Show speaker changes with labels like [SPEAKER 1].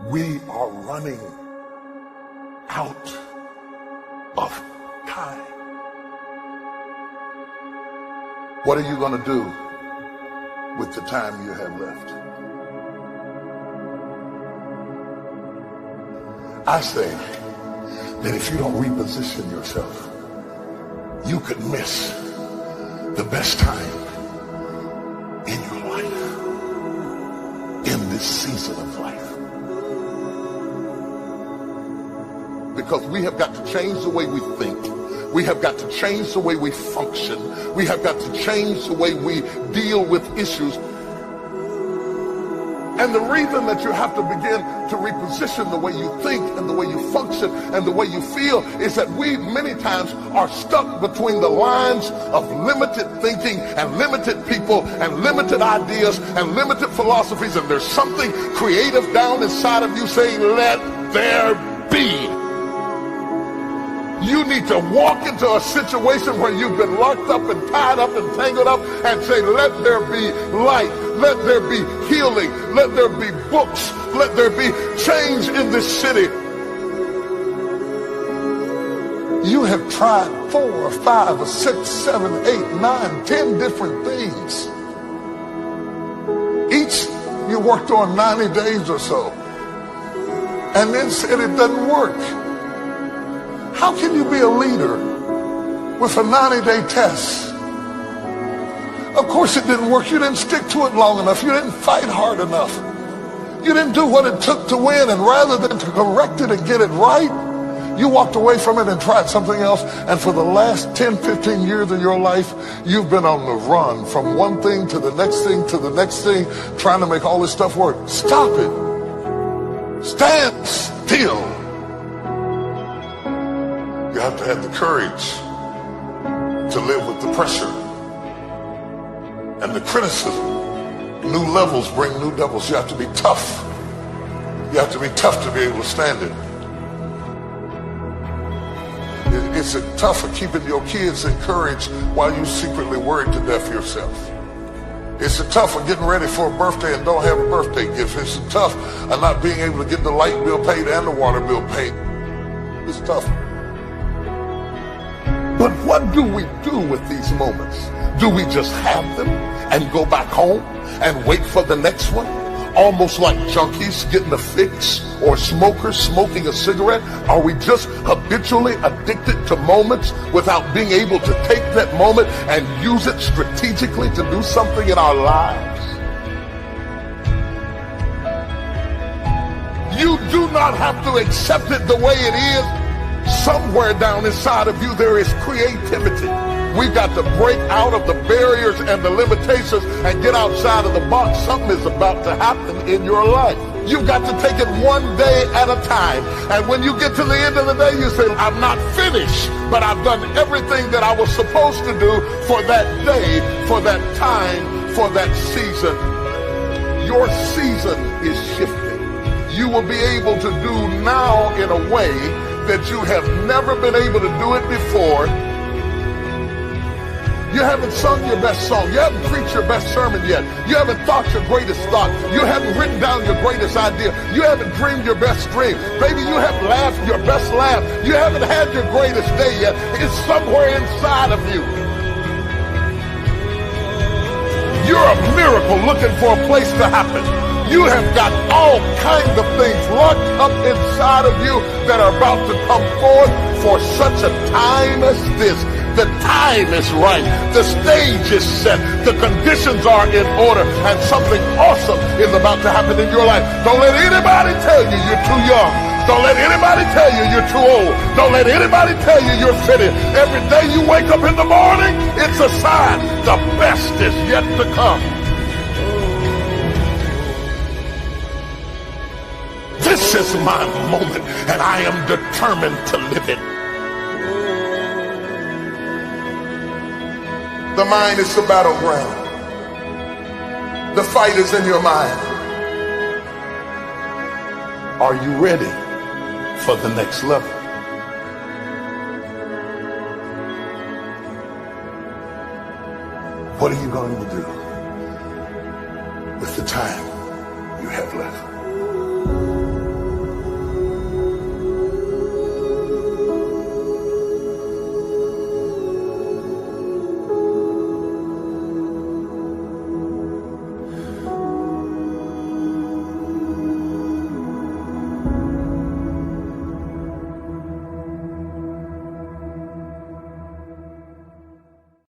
[SPEAKER 1] We are running out of time. What are you going to do with the time you have left? I say that if you don't reposition yourself, you could miss the best time in your life, in this season of life. Because we have got to change the way we think. We have got to change the way we function. We have got to change the way we deal with issues. And the reason that you have to begin to reposition the way you think and the way you function and the way you feel is that we many times are stuck between the lines of limited thinking and limited people and limited ideas and limited philosophies. And there's something creative down inside of you saying, let there be. You need to walk into a situation where you've been locked up and tied up and tangled up and say, let there be light, let there be healing, let there be books, let there be change in this city. You have tried 4 or 5 or 6, 7, 8, 9, 10 different things. Each you worked on 90 days or so and then said it doesn't work. How can you be a leader with a 90-day test? Of course it didn't work. You didn't stick to it long enough. You didn't fight hard enough. You didn't do what it took to win. And rather than to correct it and get it right, you walked away from it and tried something else. And for the last 10, 15 years of your life, you've been on the run from one thing to the next thing to the next thing, trying to make all this stuff work. Stop it. Stand still. You have to have the courage to live with the pressure and the criticism. New levels bring new devils. You have to be tough. You have to be tough to be able to stand it. It's tough for keeping your kids encouraged while you secretly worried to death yourself. It's tough for getting ready for a birthday and don't have a birthday gift. It's tough of not being able to get the light bill paid and the water bill paid. It's tough. But what do we do with these moments? Do we just have them and go back home and wait for the next one? Almost like junkies getting a fix or smokers smoking a cigarette? Are we just habitually addicted to moments without being able to take that moment and use it strategically to do something in our lives? You do not have to accept it the way it is. Somewhere down inside of you there is creativity. We've got to break out of the barriers and the limitations and get outside of the box. Something is about to happen in your life. You've got to take it one day at a time. And when you get to the end of the day, you say, I'm not finished, but I've done everything that I was supposed to do for that day, for that time, for that season. Your season is shifting. You will be able to do now in a way that you have never been able to do it before. You haven't sung your best song. You haven't preached your best sermon yet. You haven't thought your greatest thought. You haven't written down your greatest idea. You haven't dreamed your best dream. Baby, you haven't laughed your best laugh. You haven't had your greatest day yet. It's somewhere inside of you. You're a miracle looking for a place to happen. You have got all kinds of things locked up inside of you that are about to come forth for such a time as this. The time is right. The stage is set. The conditions are in order. And something awesome is about to happen in your life. Don't let anybody tell you you're too young. Don't let anybody tell you you're too old. Don't let anybody tell you you're fitted. Every day you wake up in the morning, it's a sign the best is yet to come. This is my moment, and I am determined to live it. The mind is the battleground. The fight is in your mind. Are you ready for the next level? What are you going to do with the time you have left?